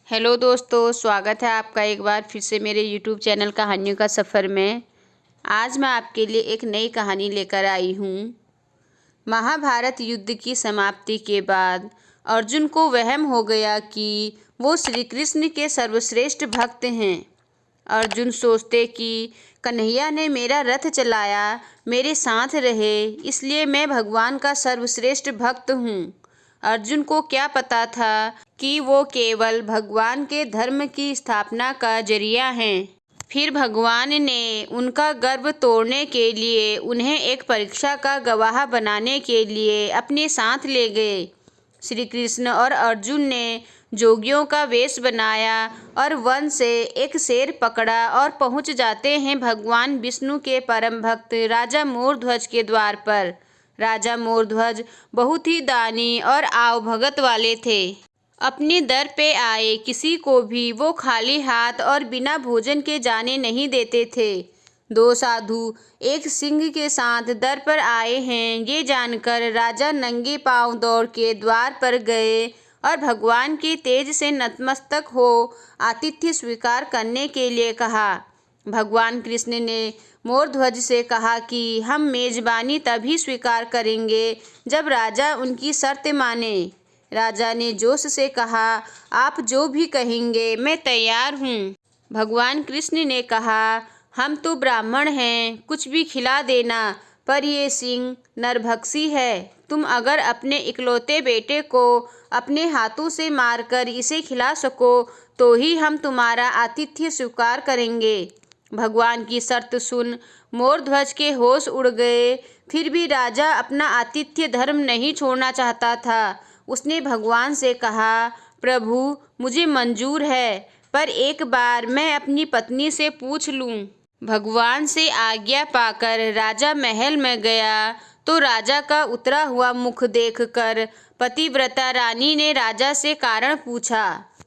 Hello दोस्तों, स्वागत है आपका एक बार फिर से मेरे यूट्यूब चैनल कहानियों का सफ़र में। आज मैं आपके लिए एक नई कहानी लेकर आई हूँ। महाभारत युद्ध की समाप्ति के बाद अर्जुन को वहम हो गया कि वो श्री कृष्ण के सर्वश्रेष्ठ भक्त हैं। अर्जुन सोचते कि कन्हैया ने मेरा रथ चलाया, मेरे साथ रहे, इसलिए मैं भगवान का सर्वश्रेष्ठ भक्त हूँ। अर्जुन को क्या पता था कि वो केवल भगवान के धर्म की स्थापना का जरिया हैं। फिर भगवान ने उनका गर्व तोड़ने के लिए उन्हें एक परीक्षा का गवाह बनाने के लिए अपने साथ ले गए। श्री कृष्ण और अर्जुन ने जोगियों का वेश बनाया और वन से एक शेर पकड़ा और पहुंच जाते हैं भगवान विष्णु के परम भक्त राजा मोरध्वज के द्वार पर। राजा मोरध्वज बहुत ही दानी और आवभगत वाले थे। अपने दर पे आए किसी को भी वो खाली हाथ और बिना भोजन के जाने नहीं देते थे। दो साधु एक सिंह के साथ दर पर आए हैं, ये जानकर राजा नंगे पांव दौड़ के द्वार पर गए और भगवान के तेज से नतमस्तक हो आतिथ्य स्वीकार करने के लिए कहा। भगवान कृष्ण ने मोरध्वज से कहा कि हम मेजबानी तभी स्वीकार करेंगे जब राजा उनकी शर्त माने। राजा ने जोश से कहा, आप जो भी कहेंगे मैं तैयार हूँ। भगवान कृष्ण ने कहा, हम तो ब्राह्मण हैं, कुछ भी खिला देना, पर ये सिंह नरभक्षी है। तुम अगर अपने इकलौते बेटे को अपने हाथों से मारकर इसे खिला सको तो ही हम तुम्हारा आतिथ्य स्वीकार करेंगे। भगवान की शर्त सुन मोरध्वज के होश उड़ गए। फिर भी राजा अपना आतिथ्य धर्म नहीं छोड़ना चाहता था। उसने भगवान से कहा, प्रभु मुझे मंजूर है, पर एक बार मैं अपनी पत्नी से पूछ लूं। भगवान से आज्ञा पाकर राजा महल में गया तो राजा का उतरा हुआ मुख देखकर पतिव्रता रानी ने राजा से कारण पूछा।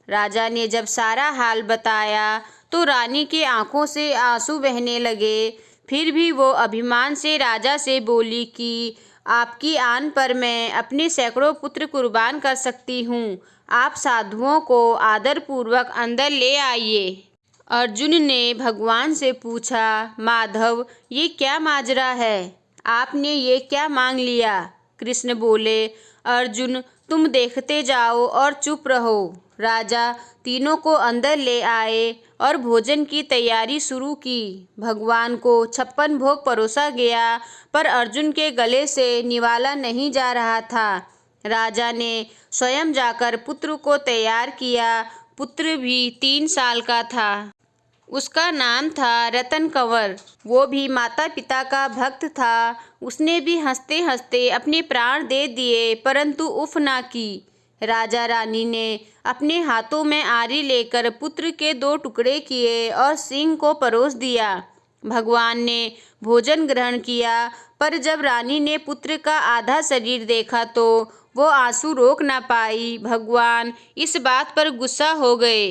राजा ने जब सारा हाल बताया तो रानी की आंखों से आंसू बहने लगे। फिर भी वो अभिमान से राजा से बोली कि आपकी आन पर मैं अपने सैकड़ों पुत्र कुर्बान कर सकती हूँ। आप साधुओं को आदरपूर्वक अंदर ले आइए। अर्जुन ने भगवान से पूछा, माधव ये क्या माजरा है? आपने ये क्या मांग लिया? कृष्ण बोले, अर्जुन तुम देखते जाओ और चुप रहो। राजा तीनों को अंदर ले आए और भोजन की तैयारी शुरू की। भगवान को 56 भोग परोसा गया, पर अर्जुन के गले से निवाला नहीं जा रहा था। राजा ने स्वयं जाकर पुत्र को तैयार किया। पुत्र भी 3 साल का था। उसका नाम था रतन कंवर। वो भी माता पिता का भक्त था। उसने भी हंसते हंसते अपने प्राण दे दिए, परंतु उफ ना की। राजा रानी ने अपने हाथों में आरी लेकर पुत्र के 2 टुकड़े किए और सिंह को परोस दिया। भगवान ने भोजन ग्रहण किया, पर जब रानी ने पुत्र का आधा शरीर देखा तो वो आंसू रोक ना पाई। भगवान इस बात पर गुस्सा हो गए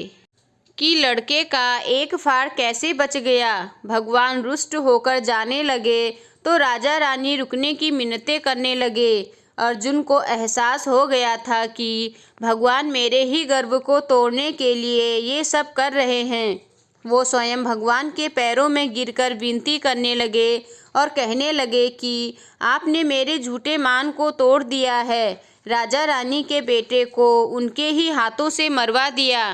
कि लड़के का एक फाड़ कैसे बच गया। भगवान रुष्ट होकर जाने लगे तो राजा रानी रुकने की मिन्नतें करने लगे। अर्जुन को एहसास हो गया था कि भगवान मेरे ही गर्व को तोड़ने के लिए ये सब कर रहे हैं। वो स्वयं भगवान के पैरों में गिरकर विनती करने लगे और कहने लगे कि आपने मेरे झूठे मान को तोड़ दिया है। राजा रानी के बेटे को उनके ही हाथों से मरवा दिया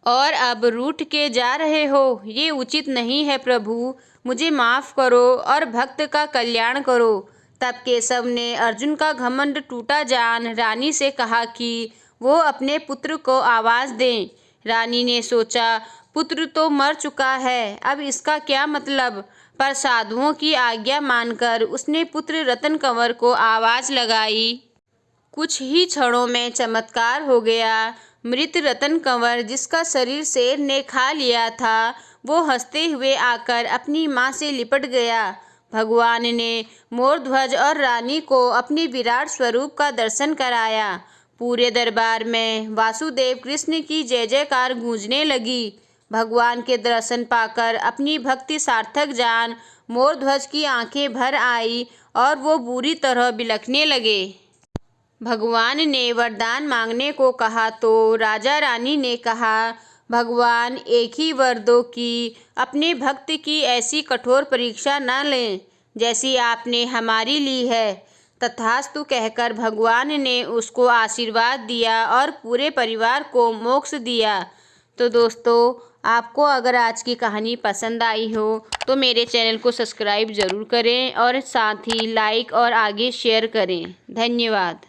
और अब रूठ के जा रहे हो, ये उचित नहीं है। प्रभु मुझे माफ़ करो और भक्त का कल्याण करो। तब केशव ने अर्जुन का घमंड टूटा जान रानी से कहा कि वो अपने पुत्र को आवाज़ दें। रानी ने सोचा, पुत्र तो मर चुका है, अब इसका क्या मतलब, पर साधुओं की आज्ञा मानकर उसने पुत्र रतन कंवर को आवाज़ लगाई। कुछ ही क्षणों में चमत्कार हो गया। मृत रतन कंवर, जिसका शरीर शेर ने खा लिया था, वो हंसते हुए आकर अपनी माँ से लिपट गया। भगवान ने मोरध्वज और रानी को अपने विराट स्वरूप का दर्शन कराया। पूरे दरबार में वासुदेव कृष्ण की जय जयकार गूंजने लगी। भगवान के दर्शन पाकर अपनी भक्ति सार्थक जान मोरध्वज की आंखें भर आई और वो बुरी तरह बिलखने लगे। भगवान ने वरदान मांगने को कहा तो राजा रानी ने कहा, भगवान एक ही वर दो कि अपने भक्त की ऐसी कठोर परीक्षा न लें जैसी आपने हमारी ली है। तथास्तु कहकर भगवान ने उसको आशीर्वाद दिया और पूरे परिवार को मोक्ष दिया। तो दोस्तों, आपको अगर आज की कहानी पसंद आई हो तो मेरे चैनल को सब्सक्राइब ज़रूर करें और साथ ही लाइक और आगे शेयर करें। धन्यवाद।